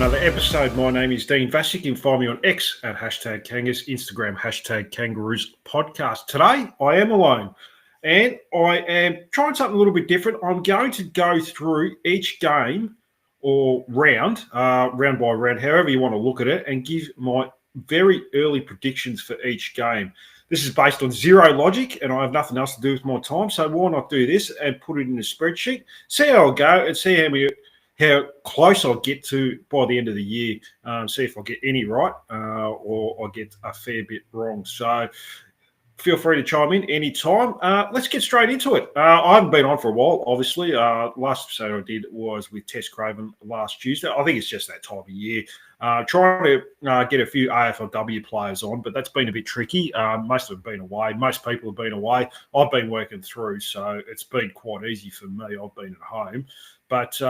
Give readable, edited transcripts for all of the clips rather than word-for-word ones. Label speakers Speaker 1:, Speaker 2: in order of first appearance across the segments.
Speaker 1: another episode. My name is Dean Vasic. You can find me on X at hashtag Kangas, Instagram hashtag Kangaroos Podcast. Today, I am alone and I am trying something a little bit different. I'm going to go through each game or round by round, however you want to look at it, and give my very early predictions for each game. This is based on zero logic, and I have nothing else to do with my time, so why not do this and put it in a spreadsheet, see how I go, and see how close I'll get to by the end of the year, see if I get any right or I get a fair bit wrong. So feel free to chime in anytime. Let's get straight into it. I haven't been on for a while, obviously. Last episode I did was with Tess Craven last Tuesday. I think it's just that time of year. Trying to get a few AFLW players on, but that's been a bit tricky. Most of them have been away. Most people have been away. I've been working through, so it's been quite easy for me. I've been at home. But,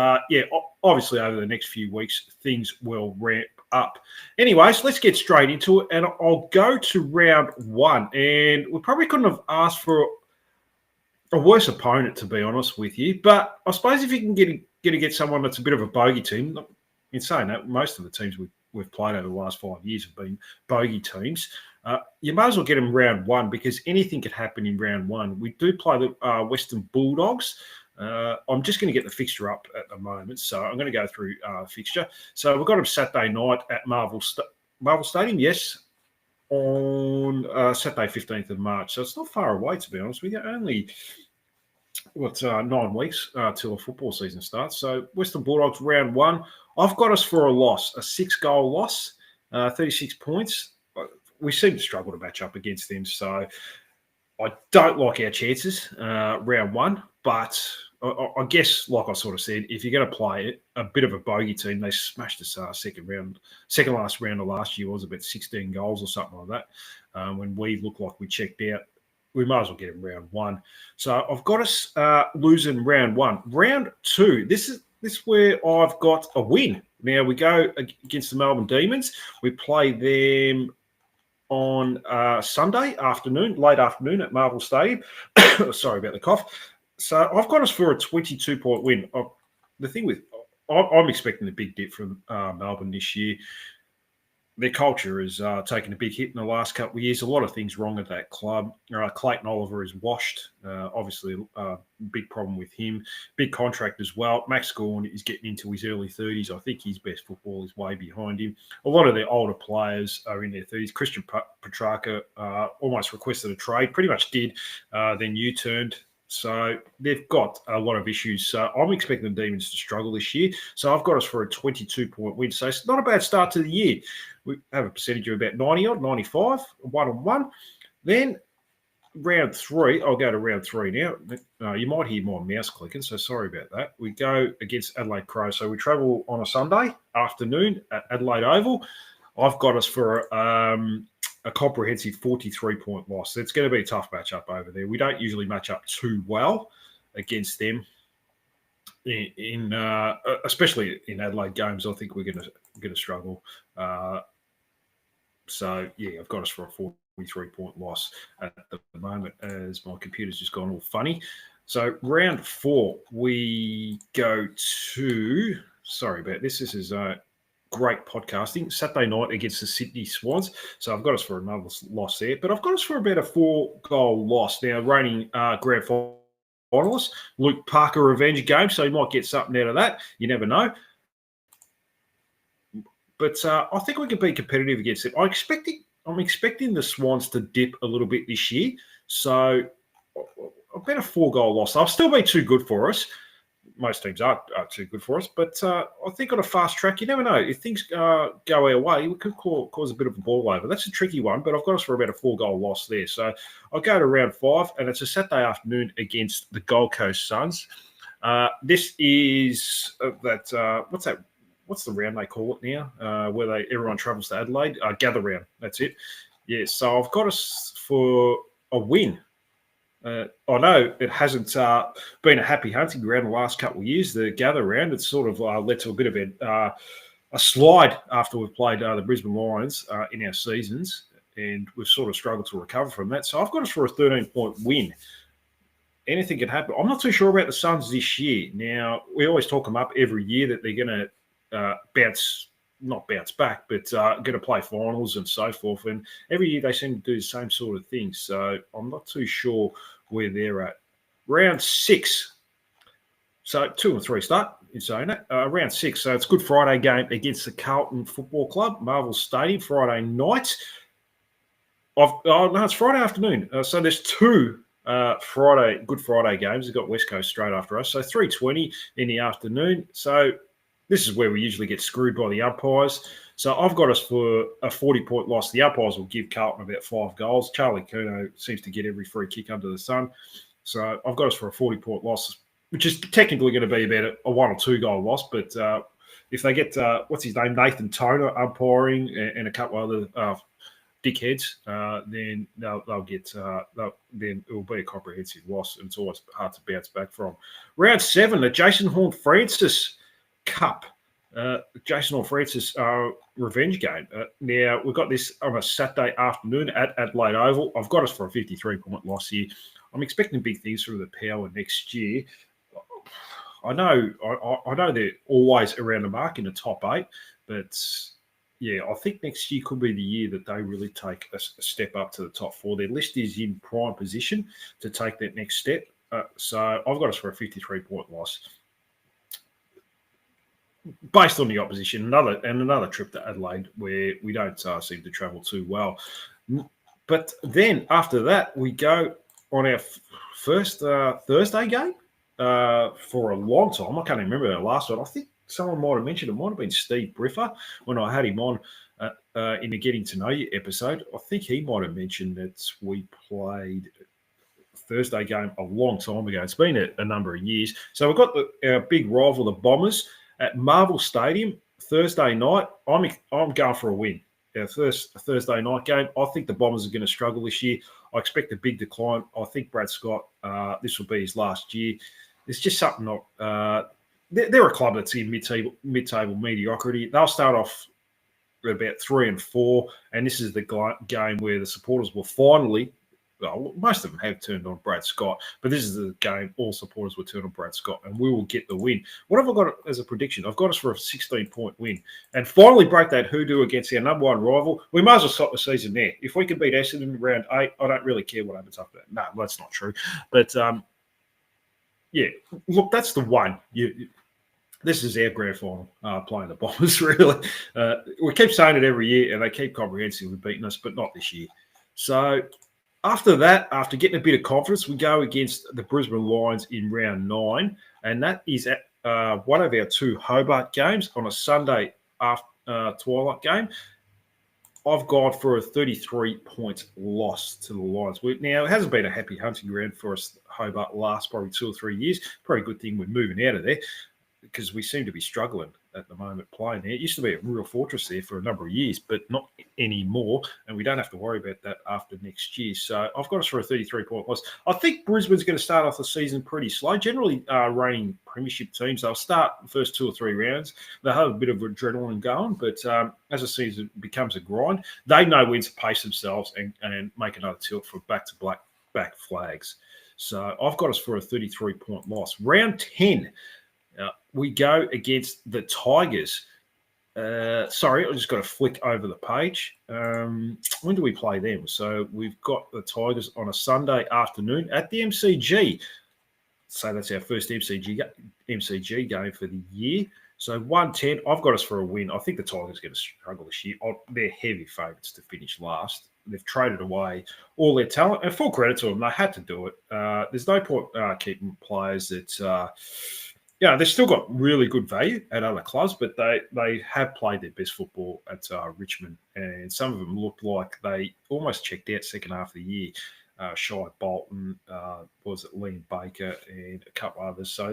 Speaker 1: obviously over the next few weeks, things will ramp up. Anyways, let's get straight into it, and I'll go to round one. And we probably couldn't have asked for a worse opponent, to be honest with you. But I suppose if you can get someone that's a bit of a bogey team, in saying that, most of the teams we've played over the last 5 years have been bogey teams. You may as well get them round one, because anything could happen in round one. We do play the Western Bulldogs. I'm just going to get the fixture up at the moment, so I'm going to go through fixture. So we've got them Saturday night at Marvel Stadium, yes, on Saturday 15th of March. So it's not far away, to be honest with you. Only 9 weeks till the football season starts. So Western Bulldogs round one. I've got us for a loss, a 6-goal loss, 36 points. We seem to struggle to match up against them, so I don't like our chances round one. But I guess, like I sort of said, if you're going to play a bit of a bogey team, they smashed us second last round of last year was about 16 goals or something like that. When we looked like we checked out, we might as well get them round one. So I've got us losing round one. Round two, this is where I've got a win. Now we go against the Melbourne Demons. We play them on Sunday afternoon, late afternoon at Marvel Stadium. Sorry about the cough. So I've got us for a 22-point win. The thing with I'm expecting a big dip from Melbourne this year. Their culture has taken a big hit in the last couple of years. A lot of things wrong at that club. Clayton Oliver is washed. Obviously, a big problem with him. Big contract as well. Max Gawn is getting into his early 30s. I think his best football is way behind him. A lot of their older players are in their 30s. Christian Petrarca almost requested a trade. Pretty much did. Then U-turned. So they've got a lot of issues. So I'm expecting the Demons to struggle this year. So I've got us for a 22-point win. So it's not a bad start to the year. We have a percentage of about 90-odd, 95, 1-on-1. Then round three, I'll go to round three now. You might hear my mouse clicking, so sorry about that. We go against Adelaide Crows. So we travel on a Sunday afternoon at Adelaide Oval. I've got us for a comprehensive 43-point loss. It's going to be a tough matchup over there. We don't usually match up too well against them, especially in Adelaide games. I think we're going to struggle. So yeah, I've got us for a 43-point loss at the moment, as my computer's just gone all funny. So round four, we go to. Sorry about this. This is great podcasting. Saturday night against the Sydney Swans. So I've got us for another loss there. But I've got us for about a 4-goal loss. Now, reigning grand finalist, Luke Parker revenge game. So you might get something out of that. You never know. But I think we can be competitive against it. I'm expecting the Swans to dip a little bit this year. So about a 4-goal loss. They'll still be too good for us. Most teams are too good for us, but I think on a fast track, you never know. If things go our way, we could cause a bit of a ball over. That's a tricky one, but I've got us for about a 4-goal loss there. So I'll go to round five, and it's a Saturday afternoon against the Gold Coast Suns. This is what's that? What's the round they call it now? Where everyone travels to Adelaide? Gather round. That's it. Yeah. So I've got us for a win. I know it hasn't been a happy hunting ground the last couple of years, the gather round. It's sort of led to a bit of a slide after we've played the Brisbane Lions in our seasons, and we've sort of struggled to recover from that. So I've got us for a 13-point win. Anything can happen. I'm not too sure about the Suns this year. Now, we always talk them up every year that they're going to bounce not bounce back, but going to play finals and so forth. And every year they seem to do the same sort of thing. So I'm not too sure where they're at. Round 6. So 2 and 3 start in saying that. Round 6. So it's Good Friday game against the Carlton Football Club, Marvel Stadium, Friday night. No, it's Friday afternoon. So there's 2 Good Friday games. We've got West Coast straight after us. So 3:20 in the afternoon. So this is where we usually get screwed by the umpires. So I've got us for a 40-point loss. The umpires will give Carlton about 5 goals. Charlie Curnow seems to get every free kick under the sun. So I've got us for a 40-point loss, which is technically going to be about a 1 or 2 goal loss. But if they get, what's his name, Nathan Toner umpiring and a couple other dickheads, then they'll get, then it will be a comprehensive loss, and it's always hard to bounce back from. Round 7, the Jason Horne-Francis Cup. Jason Horne-Francis revenge game. Now, we've got this on a Saturday afternoon at Adelaide Oval. I've got us for a 53-point loss here. I'm expecting big things from the Power next year. I know they're always around the mark in the top 8, but yeah, I think next year could be the year that they really take a step up to the top 4. Their list is in prime position to take that next step. So I've got us for a 53-point loss. Based on the opposition, another trip to Adelaide where we don't seem to travel too well. But then after that, we go on our first Thursday game for a long time. I can't even remember our last one. I think someone might have mentioned, it might have been Steve Briffer when I had him on in the Getting to Know You episode. I think he might have mentioned that we played a Thursday game a long time ago. It's been a number of years. So we've got our big rival, the Bombers, at Marvel Stadium Thursday night. I'm going for a win. Our first Thursday night game. I think the Bombers are going to struggle this year. I expect a big decline. I think Brad Scott, this will be his last year. It's just something not. They're a club that's in mid-table mediocrity. They'll start off about 3 and 4, and this is the game where the supporters will finally. Well, most of them have turned on Brad Scott, but this is the game all supporters will turn on Brad Scott, and we will get the win. What have I got as a prediction? I've got us for a 16-point win and finally break that hoodoo against our number 1 rival. We might as well stop the season there. If we can beat Essendon in round 8, I don't really care what happens after that. No, that's not true. But, yeah, look, that's the one. This is our grand final playing the Bombers, really. We keep saying it every year, and they keep comprehensively beating us, but not this year. So after that, after getting a bit of confidence, we go against the Brisbane Lions in round 9, and that is at one of our 2 Hobart games on a Sunday after twilight game. I've gone for a 33-point loss to the Lions. Now, it hasn't been a happy hunting ground for us, Hobart, last probably 2 or 3 years. Probably a good thing we're moving out of there, because we seem to be struggling at the moment playing there. It used to be a real fortress there for a number of years, but not anymore, and we don't have to worry about that after next year. So I've got us for a 33-point loss. I think Brisbane's going to start off the season pretty slow. Generally, reigning premiership teams, they'll start the first 2 or 3 rounds. They'll have a bit of adrenaline going, but as the season becomes a grind, they know when to pace themselves and make another tilt for back-to-back flags. So I've got us for a 33-point loss. Round 10. We go against the Tigers. Sorry, I just got to flick over the page. When do we play them? So we've got the Tigers on a Sunday afternoon at the MCG. So that's our first MCG game for the year. So 110, I've got us for a win. I think the Tigers are going to struggle this year. They're heavy favourites to finish last. They've traded away all their talent, and full credit to them. They had to do it. There's no point keeping players that... they've still got really good value at other clubs, but they have played their best football at Richmond, and some of them looked like they almost checked out second half of the year. Shai Bolton, was it Liam Baker, and a couple others. So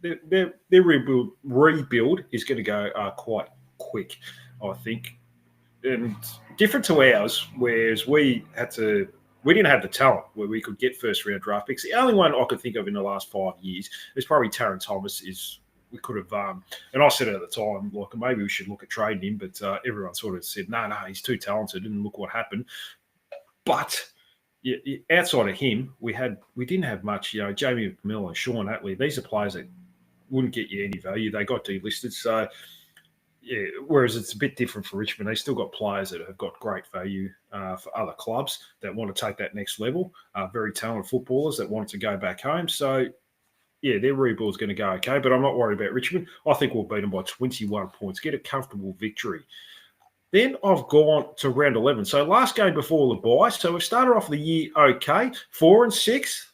Speaker 1: their rebuild is going to go quite quick, I think, and different to ours, whereas we didn't have the talent where we could get first-round draft picks. The only one I could think of in the last 5 years is probably Taron Thomas. We could have, and I said at the time, like, maybe we should look at trading him, but everyone sort of said, no, he's too talented, and look what happened. But outside of him, we didn't have much. Jamie McMillan, Sean Atley, these are players that wouldn't get you any value. They got delisted, so yeah, whereas it's a bit different for Richmond. They still got players that have got great value for other clubs that want to take that next level. Very talented footballers that want to go back home. So, yeah, their rebuild is going to go okay, but I'm not worried about Richmond. I think we'll beat them by 21 points, get a comfortable victory. Then I've gone to round 11. So last game before the bye. So we started off the year okay, 4-6.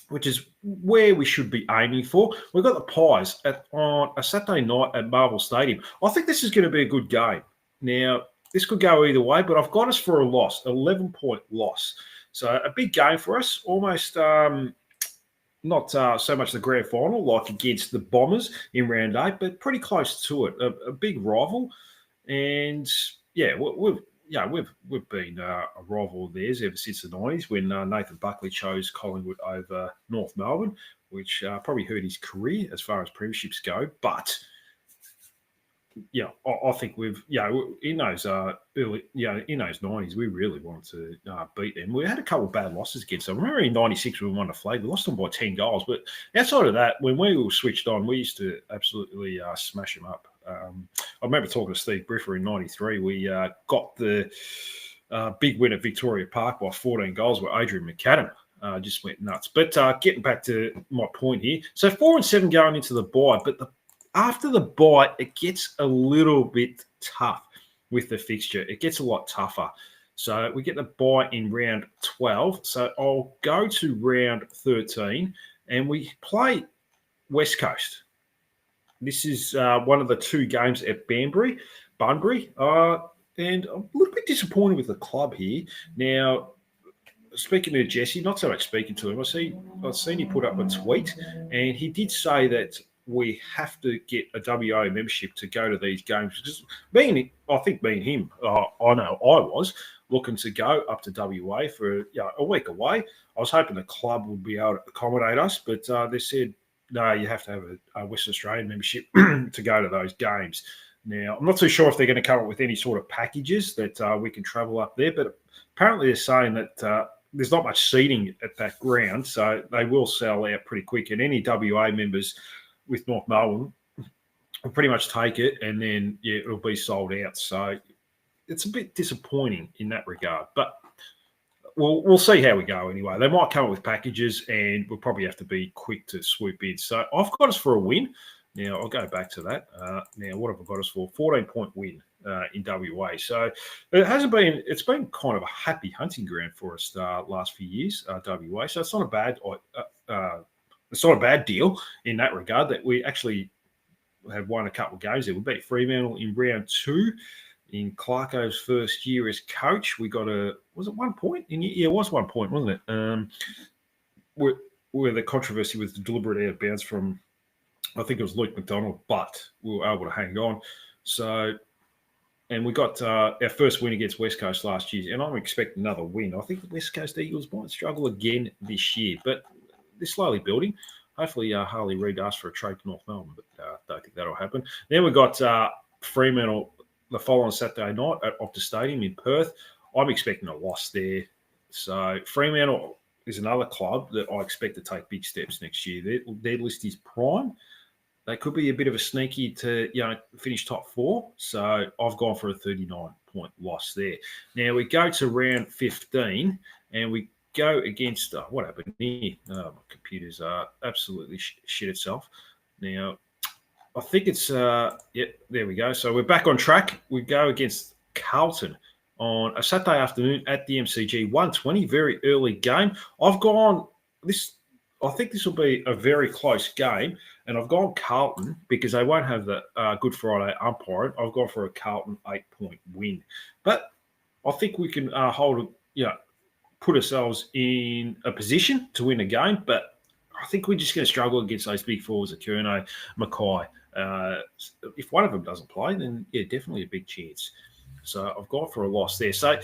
Speaker 1: Which is where we should be aiming for. We've got the Pies on a Saturday night at Marvel Stadium. I think this is going to be a good game. Now, this could go either way, but I've got us for a loss, 11-point loss. So a big game for us, almost not so much the grand final like against the Bombers in round 8, but pretty close to it. A big rival. And, yeah, we've been a rival of theirs ever since the 90s when Nathan Buckley chose Collingwood over North Melbourne, which probably hurt his career as far as premierships go. But yeah, I think in those early, in those 90s, we really wanted to beat them. We had a couple of bad losses against them. I remember in 96 when we won the flag, we lost them by 10 goals. But outside of that, when we were switched on, we used to absolutely smash them up. I remember talking to Steve Briffer in 93. We got the big win at Victoria Park by 14 goals where Adrian McAdam just went nuts. But getting back to my point here. So 4-7 going into the bye, but after the bye, it gets a little bit tough with the fixture. It gets a lot tougher. So we get the bye in round 12. So I'll go to round 13 and we play West Coast. This is one of the two games at Bunbury. And I'm a little bit disappointed with the club here. Now, speaking to Jesse, not so much speaking to him, I've seen he put up a tweet, and he did say that we have to get a WA membership to go to these games. Because I think being him, I know I was looking to go up to WA for a week away. I was hoping the club would be able to accommodate us, but they said, no, you have to have a Western Australian membership to go to those games. Now, I'm not too sure if they're going to come up with any sort of packages that we can travel up there, but apparently they're saying that there's not much seating at that ground, so they will sell out pretty quick. And any WA members with North Melbourne will pretty much take it, and then, it'll be sold out. So it's a bit disappointing in that regard. But we'll see how we go anyway. They might come up with packages, and we'll probably have to be quick to swoop in. So I've got us for a win. Now, I'll go back to that. Now, what have I got us for? 14-point win in WA. So it's been kind of a happy hunting ground for us last few years, WA. So it's not a bad deal in that regard that we actually have won a couple of games there. We beat Fremantle in round 2 in Clarko's first year as coach. We got was it 1 point? Yeah, it was 1 point, wasn't it? Where the controversy was the deliberate out of bounds from, I think it was Luke McDonald, but we were able to hang on. So, and we got our first win against West Coast last year, and I'm expecting another win. I think the West Coast Eagles might struggle again this year, but they're slowly building. Hopefully, Harley Reid asked for a trade to North Melbourne, but don't think that'll happen. Then we got Fremantle the following Saturday night at Optus Stadium in Perth. I'm expecting a loss there. So Fremantle is another club that I expect to take big steps next year. Their list is prime. They could be a bit of a sneaky to finish top 4. So I've gone for a 39-point loss there. Now we go to round 15 and we go against what happened here? My computer's absolutely shit itself. Now I think it's there we go. So we're back on track. We go against Carlton on a Saturday afternoon at the MCG, 1:20, very early game. I've gone this. I think this will be a very close game, and I've gone Carlton because they won't have the Good Friday umpiring. I've gone for a Carlton 8-point win, but I think we can put ourselves in a position to win a game. But I think we're just going to struggle against those big forwards, Curnow, Mackay. If one of them doesn't play, then definitely a big chance. So I've gone for a loss there. So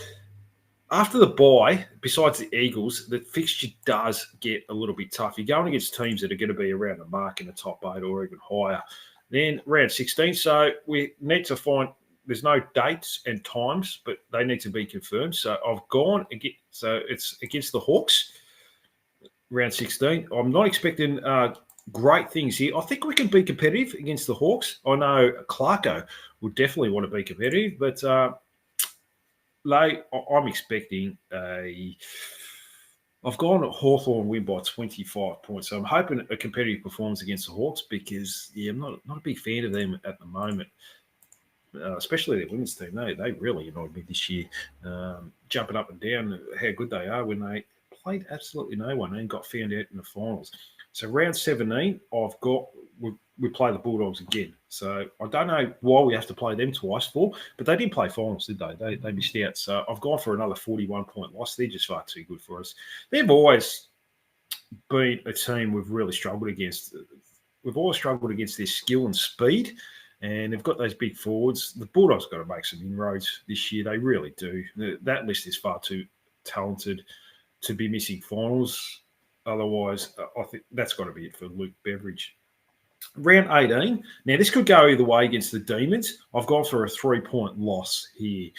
Speaker 1: after the bye, besides the Eagles, the fixture does get a little bit tough. You're going against teams that are going to be around the mark in the top 8 or even higher. Then round 16, so we need to find, there's no dates and times, but they need to be confirmed. So I've gone again. So it's against the Hawks, round 16. I'm not expecting great things here. I think we can be competitive against the Hawks. I know Clarko would definitely want to be competitive, but I'm expecting a. I've gone at Hawthorn win by 25 points. So I'm hoping a competitive performance against the Hawks because, I'm not a big fan of them at the moment, especially their women's team. They really annoyed me this year, jumping up and down how good they are when they played absolutely no one and got found out in the finals. So round 17, we play the Bulldogs again. So I don't know why we have to play them twice for, but they didn't play finals, did they? They missed out. So I've gone for another 41-point loss. They're just far too good for us. They've always been a team we've really struggled against. We've always struggled against their skill and speed, and they've got those big forwards. The Bulldogs got to make some inroads this year. They really do. That list is far too talented to be missing finals. Otherwise, I think that's got to be it for Luke Beveridge. Round 18. Now, this could go either way against the Demons. I've gone for a 3-point loss here.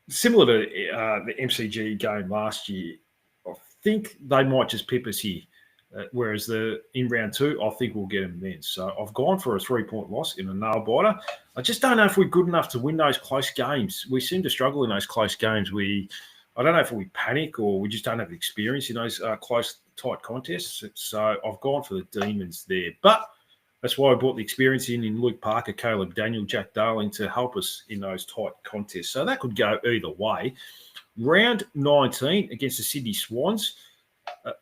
Speaker 1: Similar to the MCG game last year, I think they might just pip us here. Whereas in round 2, I think we'll get them then. So I've gone for a 3-point loss in a nail biter. I just don't know if we're good enough to win those close games. We seem to struggle in those close games. I don't know if we panic or we just don't have the experience in those close, tight contests. So I've gone for the Demons there. But that's why I brought the experience in Luke Parker, Caleb Daniel, Jack Darling to help us in those tight contests. So that could go either way. Round 19 against the Sydney Swans,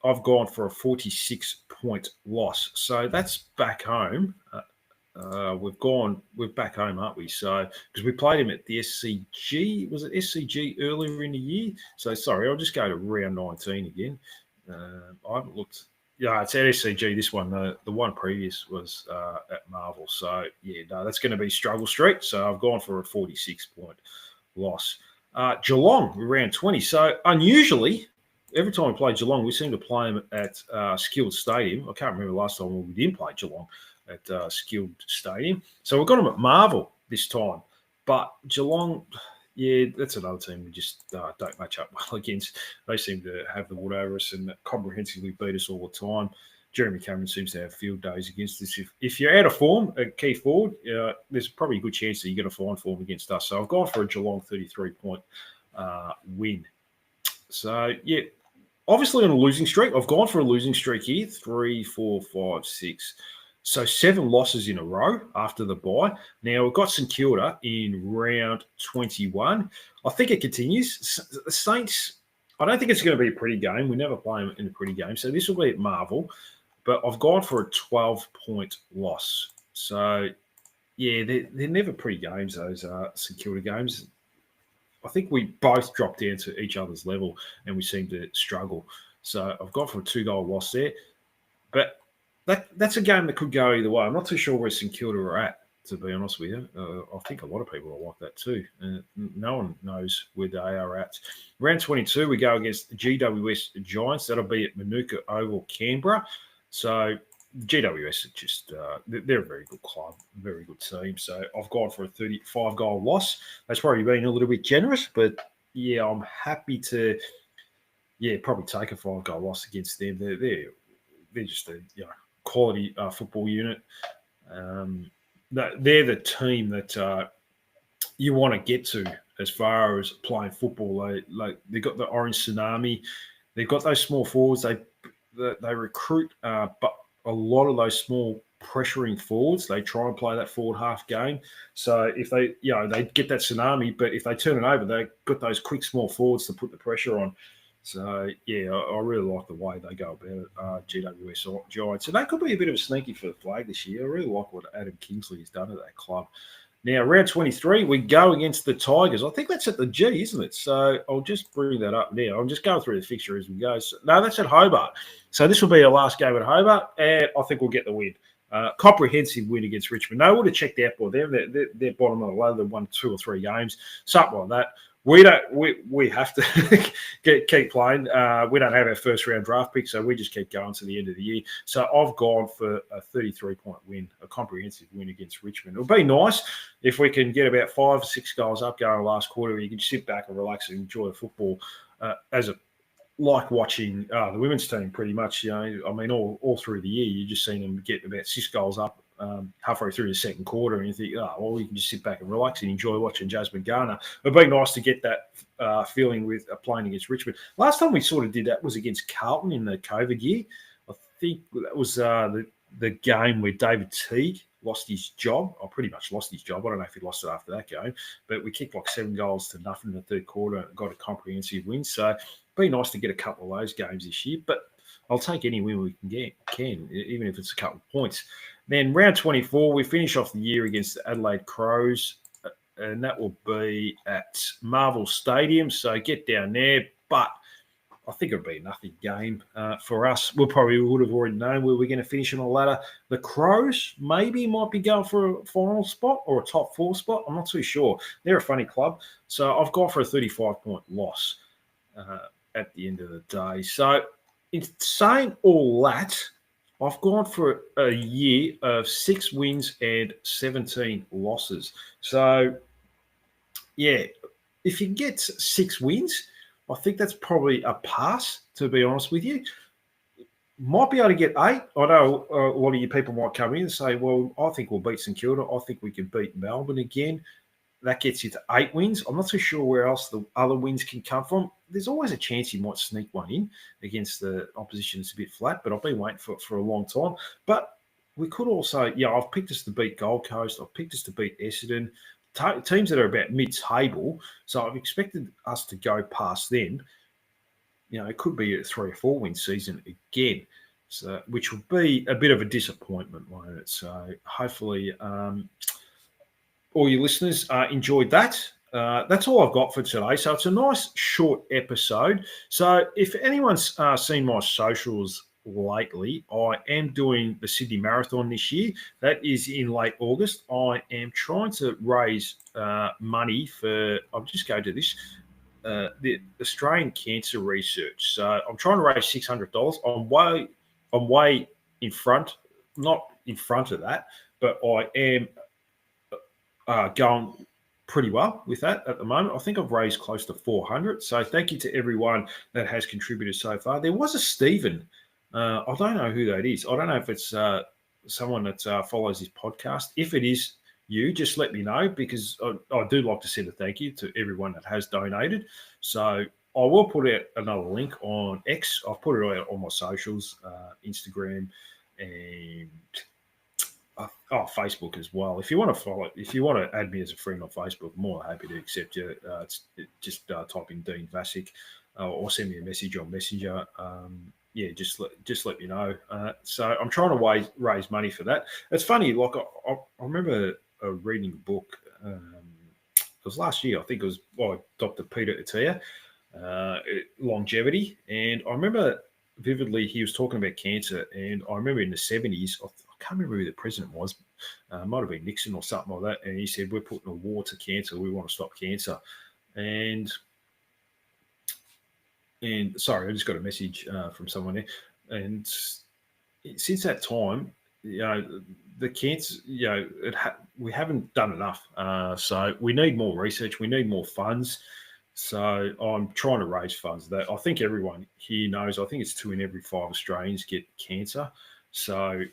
Speaker 1: I've gone for a 46-point loss. So that's back home. We're back home, aren't we? So, because we played him at the SCG, was it SCG earlier in the year? So, sorry, I'll just go to round 19 again. I haven't looked. Yeah, it's at SCG. This one, the one previous was at Marvel. So, that's going to be struggle street. So, I've gone for a 46-point loss. Geelong, round 20. So, unusually, every time we play Geelong, we seem to play them at Skilled Stadium. I can't remember the last time we didn't play Geelong at Skilled Stadium. So we've got them at Marvel this time. But Geelong, that's another team we just don't match up well against. They seem to have the wood over us and comprehensively beat us all the time. Jeremy Cameron seems to have field days against us. If you're out of form, a key forward, there's probably a good chance that you're going to find form against us. So I've gone for a Geelong 33-point win. So, obviously on a losing streak. I've gone for a losing streak here. 3, 4, 5, 6. So 7 losses in a row after the bye. Now, we've got St Kilda in round 21. I think it continues. The Saints, I don't think it's going to be a pretty game. We never play them in a pretty game. So this will be at Marvel. But I've gone for a 12-point loss. So, they're never pretty games, those St Kilda games. I think we both dropped down to each other's level and we seem to struggle. So I've gone for a 2-goal loss there. But that's a game that could go either way. I'm not too sure where St Kilda are at, to be honest with you. I think a lot of people are like that too. No one knows where they are at. Round 22, we go against GWS Giants. That'll be at Manuka Oval, Canberra. So GWS are just they're a very good club, very good team. So I've gone for a 35-goal loss. That's probably been a little bit generous, but I'm happy to probably take a 5-goal loss against them. They're just a quality football unit. They're the team that you want to get to as far as playing football. They've got the Orange Tsunami. They've got those small forwards. They recruit, but a lot of those small pressuring forwards, they try and play that forward half game. So if they get that tsunami, but if they turn it over, they've got those quick small forwards to put the pressure on. So, I really like the way they go about it, GWS Giants. So that could be a bit of a sneaky for the flag this year. I really like what Adam Kingsley has done at that club. Now, round 23, we go against the Tigers. I think that's at the G, isn't it? So I'll just bring that up now. I'm just going through the fixture as we go. So, no, that's at Hobart. So this will be our last game at Hobart, and I think we'll get the win. Comprehensive win against Richmond. No, would have checked out for them. They're bottom of the ladder. They've won 2 or 3 games, something like that. We have to keep playing. We don't have our first round draft pick, so we just keep going to the end of the year. So I've gone for a 33-point win, a comprehensive win against Richmond. It'll be nice if we can get about 5 or 6 goals up going last quarter. You can sit back and relax and enjoy the football as a like watching the women's team pretty much. I mean, all through the year, you've just seen them get about 6 goals up halfway through the second quarter, and you think, oh, well, you can just sit back and relax and enjoy watching Jasmine Garner. It'd be nice to get that feeling with playing against Richmond. Last time we sort of did that was against Carlton in the COVID year. I think that was the game where David Teague lost his job. I pretty much lost his job. I don't know if he lost it after that game, but we kicked like 7-0 in the third quarter and got a comprehensive win. So it'd be nice to get a couple of those games this year, but I'll take any win we can, even if it's a couple of points. Then round 24, we finish off the year against the Adelaide Crows, and that will be at Marvel Stadium. So get down there, but I think it'll be a nothing game for us. We probably would have already known where we're going to finish on the ladder. The Crows maybe might be going for a final spot or a top 4 spot. I'm not too sure. They're a funny club. So I've gone for a 35-point loss at the end of the day. So in saying all that, I've gone for a year of 6 wins and 17 losses. So, yeah, if you get 6 wins, I think that's probably a pass, to be honest with you. Might be able to get 8. I know a lot of you people might come in and say, well, I think we'll beat St Kilda. I think we can beat Melbourne again. That gets you to 8 wins. I'm not too sure where else the other wins can come from. There's always a chance you might sneak one in against the opposition that's a bit flat, but I've been waiting for a long time. But we could also, I've picked us to beat Gold Coast. I've picked us to beat Essendon, teams that are about mid-table. So I've expected us to go past them. It could be a 3 or 4 win season again, so which will be a bit of a disappointment, won't it? So hopefully all your listeners enjoyed that. That's all I've got for today. So it's a nice short episode. So if anyone's seen my socials lately, I am doing the Sydney Marathon this year. That is in late August. I am trying to raise money for, I'll just go to this, the Australian Cancer Research. So I'm trying to raise $600. I'm way in front, not in front of that, but I am going pretty well with that at the moment. I think I've raised close to 400. So thank you to everyone that has contributed so far. There was a Stephen. I don't know who that is. I don't know if it's someone that follows this podcast. If it is you, just let me know, because I do like to send a thank you to everyone that has donated. So I will put out another link on X. I've put it out on my socials, Instagram and Facebook as well. If you want to follow, if you want to add me as a friend on Facebook, I'm more than happy to accept you. Just type in Dean Vasic or send me a message on Messenger. Just let me know. So I'm trying to raise money for that. It's funny, like I remember reading a book. It was last year, I think it was by Dr. Peter Attia, Longevity, and I remember vividly he was talking about cancer. And I remember in the 70s, I can't remember who the president was. Might have been Nixon or something like that. And he said, "We're putting a war to cancer. We want to stop cancer." And sorry, I just got a message from someone there. And since that time, the cancer, we haven't done enough. So we need more research. We need more funds. So I'm trying to raise funds. That I think everyone here knows. I think it's 2 in every 5 Australians get cancer. So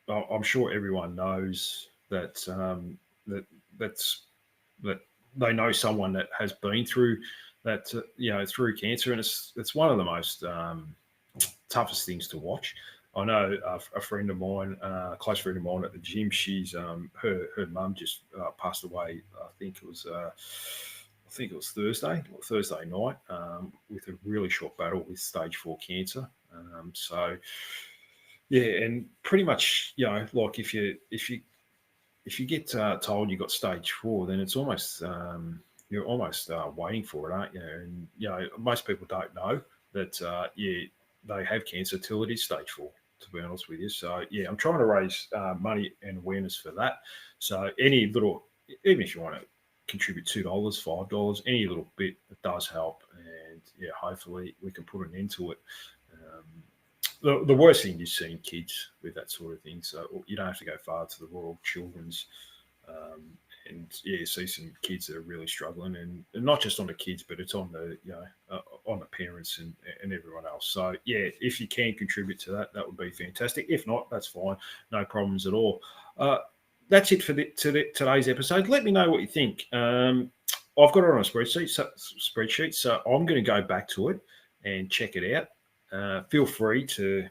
Speaker 1: I'm sure everyone knows that that they know someone that has been through that, through cancer, and it's one of the most toughest things to watch. I know a friend of mine, a close friend of mine at the gym. She's her mum just passed away. I think it was Thursday night, with a really short battle with stage 4 cancer. So yeah, and pretty much, like if you get told you got stage 4, then it's almost you're almost waiting for it, aren't you? And most people don't know that they have cancer till it is stage 4. To be honest with you, so I'm trying to raise money and awareness for that. So any little, even if you want to contribute $2, $5, any little bit, it does help, and hopefully we can put an end to it. The worst thing is seeing kids with that sort of thing. So you don't have to go far to the Royal Children's, and see some kids that are really struggling, and not just on the kids, but it's on the on the parents and everyone else. So yeah, if you can contribute to that, that would be fantastic. If not, that's fine, no problems at all. That's it for today's episode. Let me know what you think. I've got it on a spreadsheet, so I'm going to go back to it and check it out. Feel free to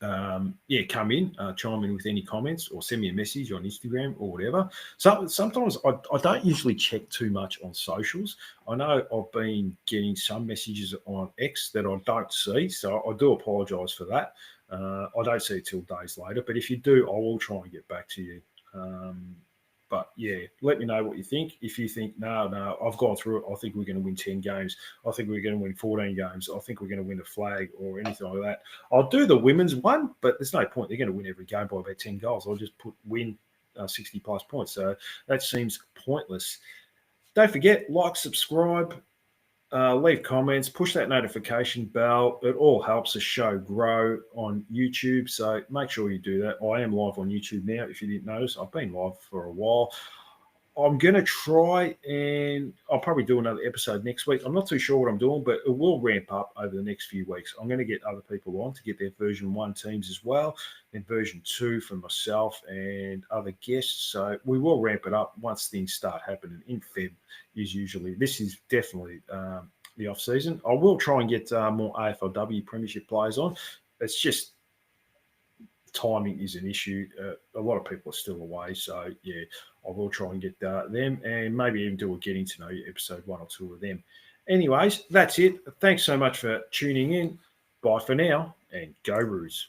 Speaker 1: come in, chime in with any comments, or send me a message on Instagram or whatever. So sometimes I don't usually check too much on socials. I know I've been getting some messages on X that I don't see, so I do apologise for that. I don't see it till days later, but if you do, I will try and get back to you. But yeah, let me know what you think. If you think, no, I've gone through it, I think we're going to win 10 games. I think we're going to win 14 games. I think we're going to win a flag or anything like that. I'll do the women's one, but there's no point. They're going to win every game by about 10 goals. I'll just put win 60 plus points. So that seems pointless. Don't forget, like, subscribe, leave comments, push that notification bell. It all helps the show grow on YouTube. So make sure you do that. I am live on YouTube now, if you didn't notice. I've been live for a while. I'm going to try, and I'll probably do another episode next week. I'm not too sure what I'm doing, but it will ramp up over the next few weeks. I'm going to get other people on to get their version 1 teams as well, then version 2 for myself and other guests. So we will ramp it up once things start happening in Feb. This is definitely the off season. I will try and get more AFLW Premiership players on. It's just timing is an issue. A lot of people are still away, so yeah, I will try and get them, and maybe even do a getting to know you episode 1 or 2 of them. Anyways, that's it. Thanks so much for tuning in. Bye for now, and go Roos.